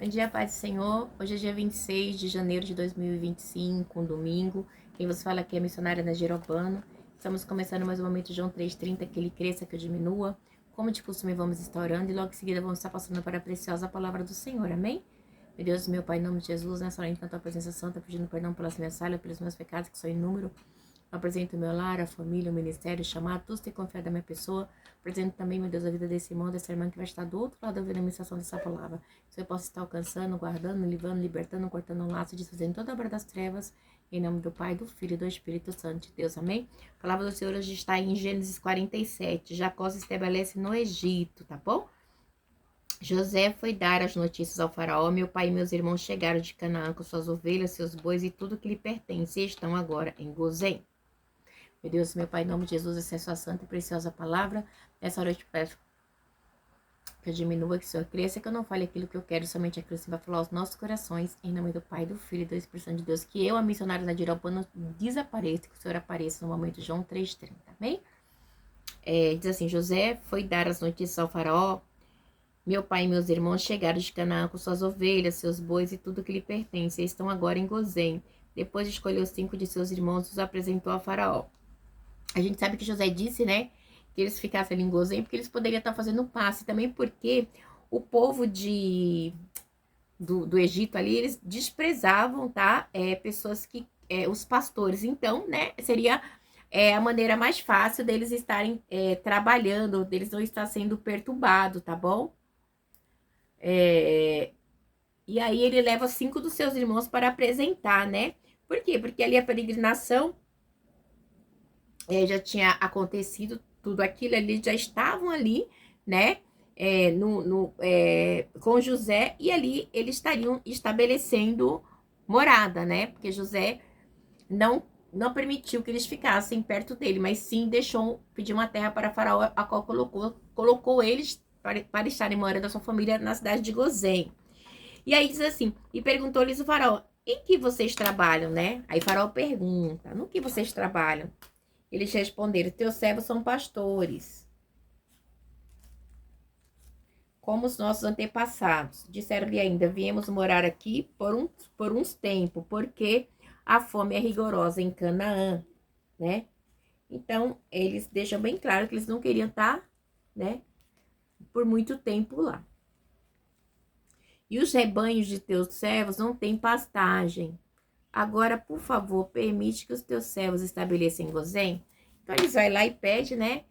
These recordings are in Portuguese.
Bom dia, paz do Senhor. Hoje é dia 26 de janeiro de 2025, um domingo. Quem vos fala aqui é a missionária Ana Gerobano. Estamos começando mais um momento de João 3,30, que ele cresça, que eu diminua. Como de costume, vamos estar orando e logo em seguida vamos estar passando para a preciosa palavra do Senhor. Amém? Meu Deus, meu Pai, em nome de Jesus, nessa hora na tua presença santa, pedindo perdão pelas minhas falhas, pelos meus pecados, que são em número. Apresento o meu lar, a família, o ministério, chamar todos ter confiado na minha pessoa. Apresento também, meu Deus, a vida desse irmão, dessa irmã que vai estar do outro lado ouvindo a ministração dessa palavra. Que eu possa estar alcançando, guardando, livrando, libertando, cortando um laço, desfazendo toda a obra das trevas. Em nome do Pai, do Filho e do Espírito Santo de Deus. Amém? A palavra do Senhor hoje está em Gênesis 47. Jacó se estabelece no Egito, tá bom? José foi dar as notícias ao faraó. Meu pai e meus irmãos chegaram de Canaã com suas ovelhas, seus bois e tudo que lhe pertence e estão agora em Gozém. Meu Deus, meu Pai, em nome de Jesus, essa é a sua santa e preciosa palavra. Nessa hora eu te peço que eu diminua, que o Senhor cresça, que eu não fale aquilo que eu quero, somente aquilo que o Senhor vai falar aos nossos corações, em nome do Pai, do Filho e do Espírito Santo de Deus. Que eu, a missionária Ana Gerobano, desapareça, que o Senhor apareça no momento de João 3,30, amém? Diz assim, José foi dar as notícias ao faraó. Meu pai e meus irmãos chegaram de Canaã com suas ovelhas, seus bois e tudo que lhe pertence, e estão agora em Gozém. Depois escolheu 5 de seus irmãos e os apresentou a faraó. A gente sabe que José disse, né, que eles ficassem ali em Gozém, porque eles poderiam estar fazendo passe, também porque o povo do Egito ali, eles desprezavam, tá, pessoas que, os pastores, então, né, seria a maneira mais fácil deles estarem trabalhando, deles não estar sendo perturbado, tá bom? E aí ele leva 5 dos seus irmãos para apresentar, né? Por quê? Porque ali a peregrinação já tinha acontecido tudo aquilo, eles já estavam ali, né? Com José, e ali eles estariam estabelecendo morada, né? Porque José não permitiu que eles ficassem perto dele, mas sim pediu uma terra para Faraó, a qual colocou eles para estarem morando a sua família na cidade de Gozém. E aí diz assim, e perguntou-lhes o Faraó, em que vocês trabalham, né? Aí Faraó pergunta, no que vocês trabalham? Eles responderam, teus servos são pastores, como os nossos antepassados. Disseram-lhe ainda, viemos morar aqui por uns tempos, porque a fome é rigorosa em Canaã, né? Então, eles deixam bem claro que eles não queriam estar, né, por muito tempo lá. E os rebanhos de teus servos não têm pastagem. Agora, por favor, permite que os teus servos estabeleçam em Gozém. Então, eles vão lá e pedem, né,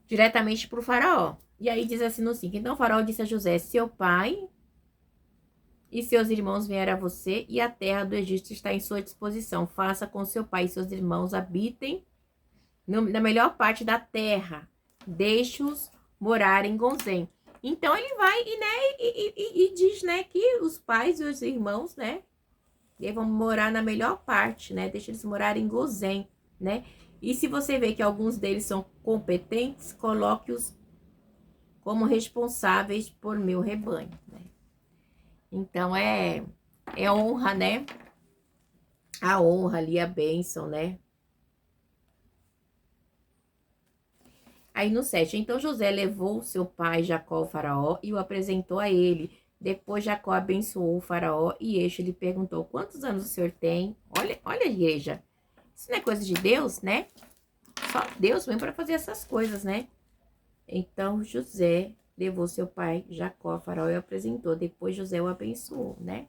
diretamente para o faraó. E aí diz assim no 5, então o faraó disse a José, seu pai e seus irmãos vieram a você, e a terra do Egito está em sua disposição. Faça com seu pai e seus irmãos habitem na melhor parte da terra. Deixe-os morar em Gozém. Então ele vai e diz, né, que os pais e os irmãos, né, vão morar na melhor parte, né? Deixa eles morarem em Gozém, né? E se você vê que alguns deles são competentes, coloque-os como responsáveis por meu rebanho, né? Então é honra, né? A honra ali, a bênção, né? Aí no 7, então José levou seu pai Jacó ao faraó e o apresentou a ele. Depois Jacó abençoou o faraó e este lhe perguntou, quantos anos o senhor tem? Olha, igreja, isso não é coisa de Deus, né? Só Deus vem para fazer essas coisas, né? Então José levou seu pai Jacó ao faraó e o apresentou. Depois José o abençoou, né?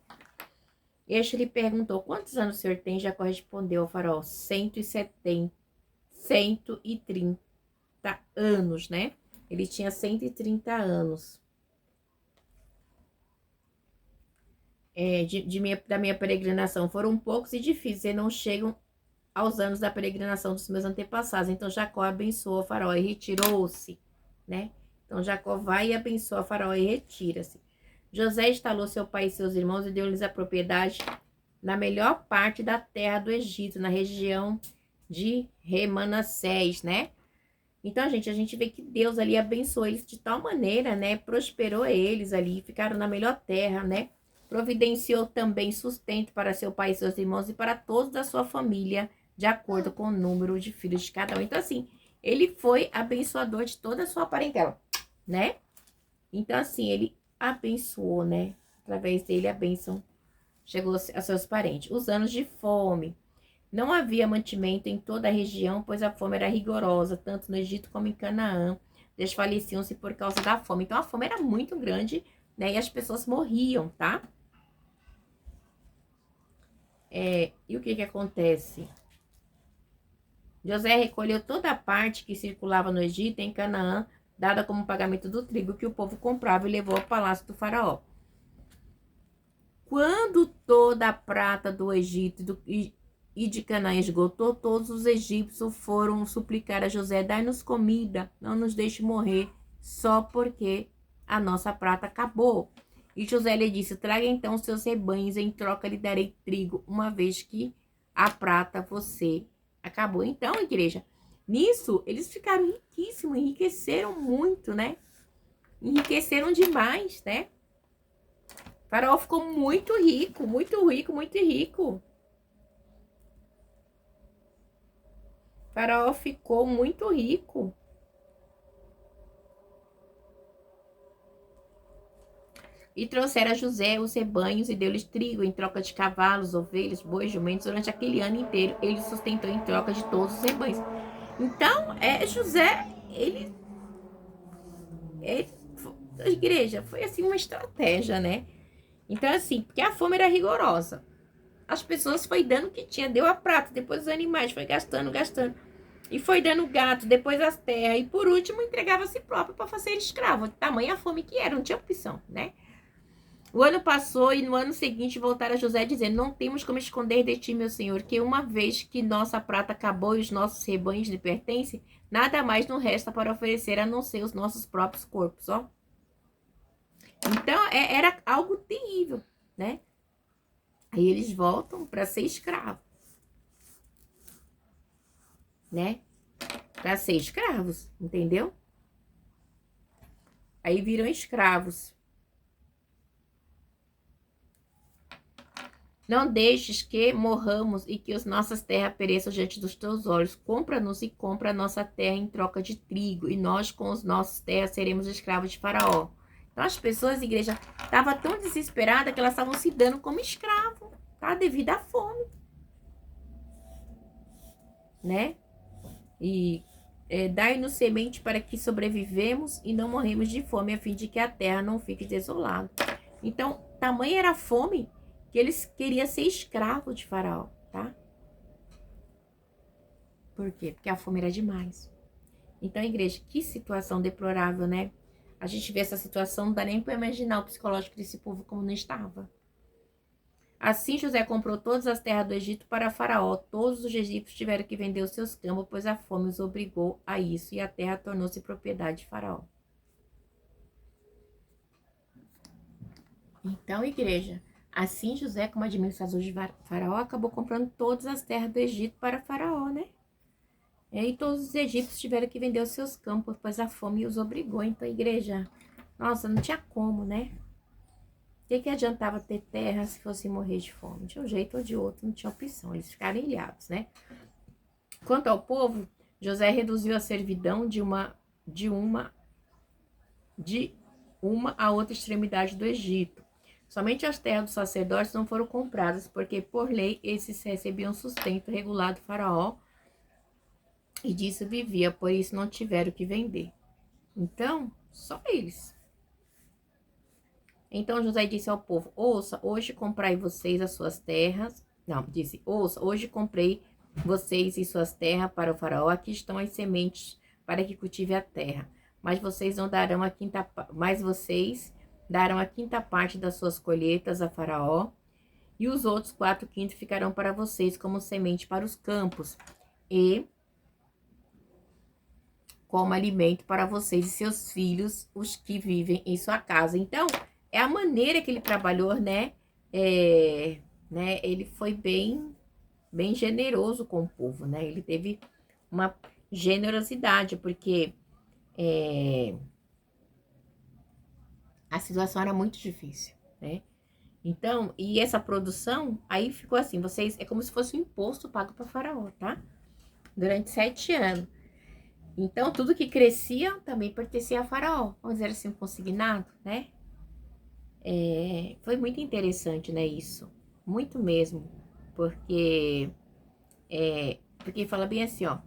Este lhe perguntou, quantos anos o senhor tem? Jacó respondeu ao faraó, 170, 130 anos, né? Ele tinha 130 anos. Da minha peregrinação foram poucos e difíceis, e não chegam aos anos da peregrinação dos meus antepassados. Então Jacó abençoou o faraó e retirou-se, né? Então Jacó vai e abençoa o faraó e retira-se. José instalou seu pai e seus irmãos e deu-lhes a propriedade na melhor parte da terra do Egito, na região de Remanassés, né? Então, gente, a gente vê que Deus ali abençoou eles de tal maneira, né? Prosperou eles ali, ficaram na melhor terra, né? Providenciou também sustento para seu pai e seus irmãos e para todos da sua família, de acordo com o número de filhos de cada um. Então, assim, ele foi abençoador de toda a sua parentela, né? Então, assim, ele abençoou, né? através dele a bênção chegou a seus parentes. Os anos de fome. Não havia mantimento em toda a região, pois a fome era rigorosa, tanto no Egito como em Canaã. Desfaleciam-se por causa da fome. Então, a fome era muito grande, né? E as pessoas morriam, tá? E o que acontece? José recolheu toda a parte que circulava no Egito e em Canaã, dada como pagamento do trigo que o povo comprava, e levou ao palácio do faraó. Quando toda a prata do Egito e de Canaã esgotou, todos os egípcios foram suplicar a José: dai-nos comida, não nos deixe morrer, só porque a nossa prata acabou. E José lhe disse: traga então seus rebanhos, em troca lhe darei trigo, uma vez que a prata você acabou. Então, igreja, nisso eles ficaram riquíssimos, enriqueceram muito, né? Enriqueceram demais, né? O faraó ficou muito rico, muito rico, muito rico. O faraó ficou muito rico. E trouxeram a José os rebanhos e deu-lhes trigo em troca de cavalos, ovelhas, bois, jumentos. Durante aquele ano inteiro, ele sustentou em troca de todos os rebanhos. Então, José, a igreja, foi assim uma estratégia, né? Então, assim, porque a fome era rigorosa. As pessoas foi dando o que tinha, deu a prata, depois os animais, foi gastando. E foi dando gato, depois as terras, e por último entregava a si próprio para fazer escravo. Tamanha fome que era, não tinha opção, né? O ano passou e no ano seguinte voltaram a José dizendo: não temos como esconder de ti, meu senhor, que uma vez que nossa prata acabou e os nossos rebanhos lhe pertencem, nada mais nos resta para oferecer a não ser os nossos próprios corpos, ó. Então, era algo terrível, né? Aí eles voltam para ser escravos, né? Para ser escravos, entendeu? Aí viram escravos. Não deixes que morramos e que as nossas terras pereçam diante dos teus olhos. Compra-nos e compra a nossa terra em troca de trigo, e nós com os nossos terras seremos escravos de Faraó. Então as pessoas, igreja, estavam tão desesperadas que elas estavam se dando como escravo, tá? Devido à fome, né? E dai-nos semente para que sobrevivemos e não morremos de fome, a fim de que a terra não fique desolada. Então, tamanha era a fome que eles queriam ser escravos de Faraó, tá? Por quê? Porque a fome era demais. Então, igreja, que situação deplorável, né? A gente vê essa situação, não dá nem para imaginar o psicológico desse povo como não estava. Assim, José comprou todas as terras do Egito para Faraó. Todos os egípcios tiveram que vender os seus campos, pois a fome os obrigou a isso, e a terra tornou-se propriedade de Faraó. Então, igreja, assim José, como administrador de Faraó, acabou comprando todas as terras do Egito para Faraó, né? E todos os egípcios tiveram que vender os seus campos, pois a fome os obrigou. Então, igreja, nossa, não tinha como, né? O que adiantava ter terra se fosse morrer de fome? De um jeito ou de outro, não tinha opção. Eles ficaram ilhados, né? Quanto ao povo, José reduziu a servidão de uma a outra extremidade do Egito. Somente as terras dos sacerdotes não foram compradas, porque por lei esses recebiam sustento regular do faraó e disso vivia, por isso não tiveram que vender. Então, só eles. Então José disse ao povo: ouça, hoje comprai vocês as suas terras. Não, disse: ouça, hoje comprei vocês e suas terras para o faraó. Aqui estão as sementes para que cultive a terra. Mas vocês darão a quinta parte das suas colheitas a Faraó, e os outros 4/5 ficarão para vocês como semente para os campos, e como alimento para vocês e seus filhos, os que vivem em sua casa. Então, é a maneira que ele trabalhou, né? Ele foi bem generoso com o povo, né? Ele teve uma generosidade, porque a situação era muito difícil, né? Então, e essa produção, aí ficou assim, vocês, é como se fosse um imposto pago para Faraó, tá? Durante 7 anos. Então, tudo que crescia também pertencia a Faraó. Vamos dizer assim, consignado, né? Foi muito interessante, né, isso. Muito mesmo. Porque, porque fala bem assim, ó.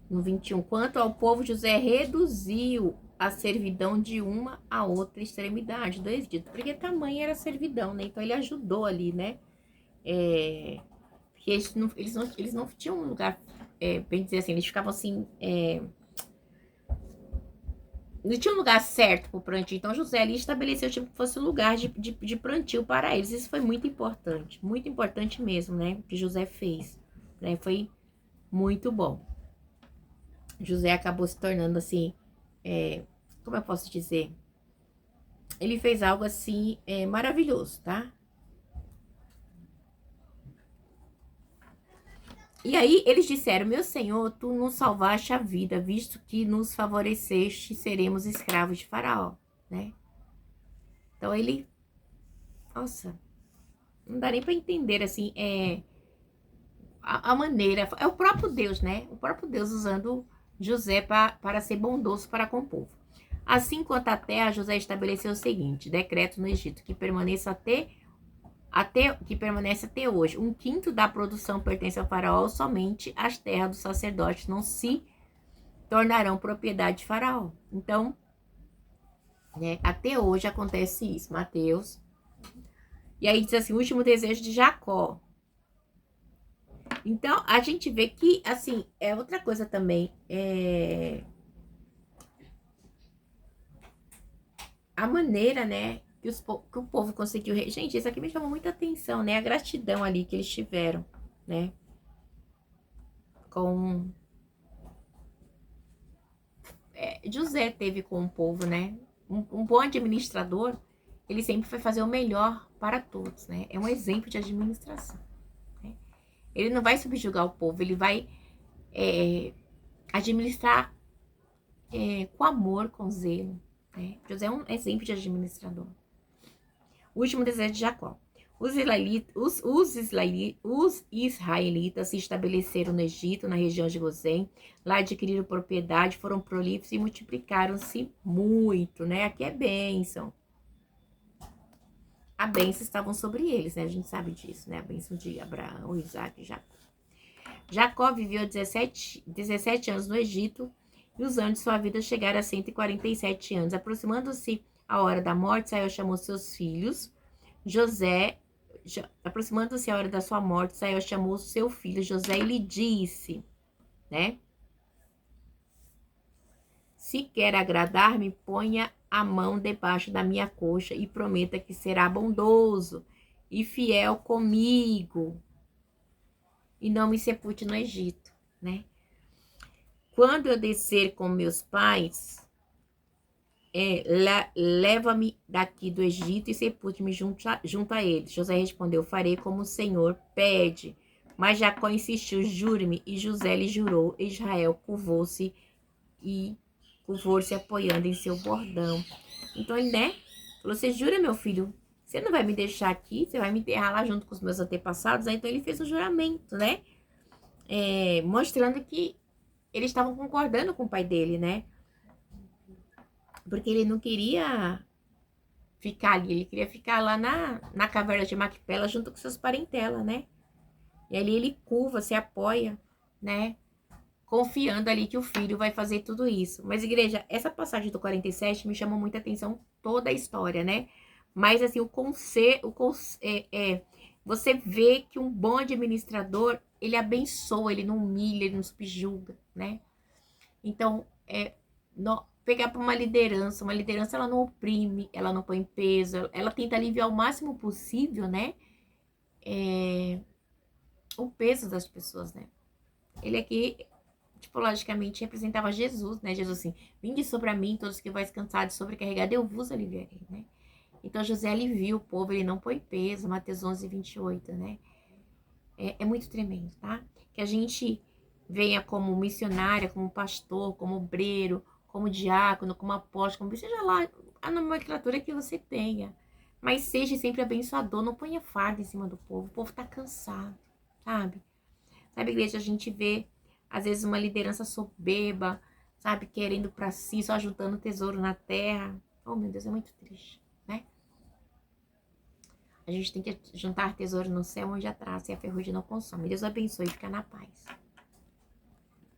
No 21, quanto ao povo, José reduziu a servidão de uma a outra extremidade do Egito. Porque tamanha era a servidão, né? Então ele ajudou ali, né? Porque eles não tinham um lugar, bem dizer assim, eles ficavam assim, não tinha um lugar certo para o plantio. Então José ali estabeleceu tipo que fosse um lugar de plantio para eles. Isso foi muito importante mesmo, né? O que José fez, né? Foi muito bom. José acabou se tornando assim, como eu posso dizer? Ele fez algo assim maravilhoso, tá? E aí eles disseram: Meu Senhor, tu nos salvaste a vida, visto que nos favoreceste, seremos escravos de Faraó, né? Então ele, nossa, não dá nem para entender assim, a maneira, é o próprio Deus, né? O próprio Deus usando José para ser bondoso para com o povo. Assim quanto à terra, José estabeleceu o seguinte: decreto no Egito que permaneça que permanece até hoje. 1/5 da produção pertence ao faraó, somente as terras dos sacerdotes não se tornarão propriedade de faraó. Então, né, até hoje acontece isso, Mateus. E aí diz assim, o último desejo de Jacó. Então, a gente vê que, assim, é outra coisa também, a maneira, né, que o povo conseguiu. Gente, isso aqui me chamou muita atenção, né, a gratidão ali que eles tiveram, né, com... José teve com o povo, né, um bom administrador, ele sempre vai fazer o melhor para todos, né, é um exemplo de administração, né? Ele não vai subjugar o povo, ele vai administrar com amor, com zelo, né? José é um exemplo de administrador. O último desejo de Jacó. Os israelitas se estabeleceram no Egito, na região de Gozém. Lá adquiriram propriedade, foram prolíficos e multiplicaram-se muito, né? Aqui é bênção. A bênção estavam sobre eles, né? A gente sabe disso, né? A bênção de Abraão, Isaac e Jacó. Jacó viveu 17 anos no Egito e os anos de sua vida chegaram a 147 anos. Aproximando-se a hora da morte, Israel chamou seus filhos. Aproximando-se a hora da sua morte, Israel chamou seu filho José e lhe disse, né? Se quer agradar-me, ponha a mão debaixo da minha coxa e prometa que será bondoso e fiel comigo e não me sepulte no Egito, né? Quando eu descer com meus pais, leva-me daqui do Egito e sepulte-me junto a eles. José respondeu, farei como o Senhor pede. Mas Jacó insistiu, jure-me. E José lhe jurou. Israel curvou-se apoiando em seu bordão. Então ele, né, falou, você jura, meu filho? Você não vai me deixar aqui? Você vai me enterrar lá junto com os meus antepassados? Aí, então ele fez um juramento, né? Mostrando que eles estavam concordando com o pai dele, né? Porque ele não queria ficar ali, ele queria ficar lá na caverna de Macpela junto com seus parentelas, né? E ali ele curva, se apoia, né? Confiando ali que o filho vai fazer tudo isso. Mas, igreja, essa passagem do 47 me chamou muita atenção toda a história, né? Mas, assim, você vê que um bom administrador, ele abençoa, ele não humilha, ele não subjuga, né? Então, pegar para uma liderança ela não oprime, ela não põe peso, ela tenta aliviar o máximo possível, né? O peso das pessoas, né? Ele aqui, tipologicamente, representava Jesus, né? Jesus assim, vinde sobre a mim, todos que vais cansados e sobrecarregados, eu vos aliviarei, né? Então, José alivia o povo, ele não põe peso, Mateus 11, 28, né? É muito tremendo, tá? Que a gente venha como missionária, como pastor, como obreiro, como diácono, como apóstolo, como seja lá a nomenclatura que você tenha. Mas seja sempre abençoador, não ponha fardo em cima do povo. O povo tá cansado, sabe? Sabe, igreja, a gente vê, às vezes, uma liderança soberba, sabe? Querendo para si, só juntando tesouro na terra. Oh, meu Deus, é muito triste, né? A gente tem que juntar tesouro no céu onde a traça e a ferrugem não consome. Deus abençoe e fica na paz.